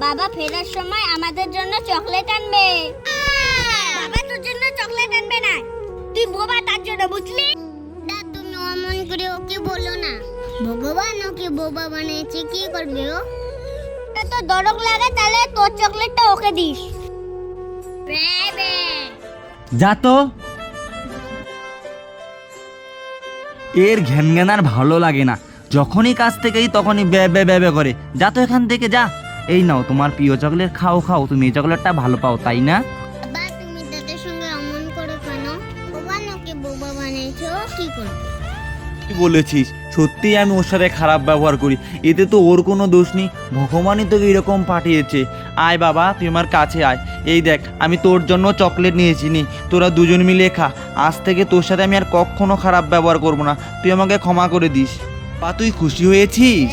বাবা ফেরার সময় আমাদের জন্য চকলেট আনবে। বাবা তোর জন্য চকলেট আনবে না, তুই বোবা তার জন্য, বুঝলি? তুমি অমন করে ওকে বলো না, ভগবান ওকে বোবা বানিয়েছে, কি করবে ও? তো দরক লাগে, তাহলে তোর চকলেটটা ওকে দিস। যা তো, এর ঘ্যান ঘ্যান আর ভালো লাগে না, যখনই কাছ থেকেই তখনই বে বে বে বে করে। যা তো এখান থেকে যা। এই নাও তোমার প্রিয় চকলেট, খাও খাও, তুমি এই চকলেটটা ভালো পাও তাই না? বাবা তুমি তাদের সঙ্গে অমন করো কেন? ভগবান ওকে বোবা বানিয়েছে, ও কি করবে? কি বলেছিস? সত্যিই আমি ওর সাথে খারাপ ব্যবহার করি, এতে তো ওর কোনো দোষ নেই, ভগবানই তোকে এরকম পাঠিয়েছে। আয় বাবা, তুই আমার কাছে আয়। এই দেখ, আমি তোর জন্য চকলেট নিয়েছি, নি তোরা দুজন মিলে খা। আজ থেকে তোর সাথে আমি আর কখনো খারাপ ব্যবহার করব না, তুই আমাকে ক্ষমা করে দিস। বা তুই খুশি হয়েছিস?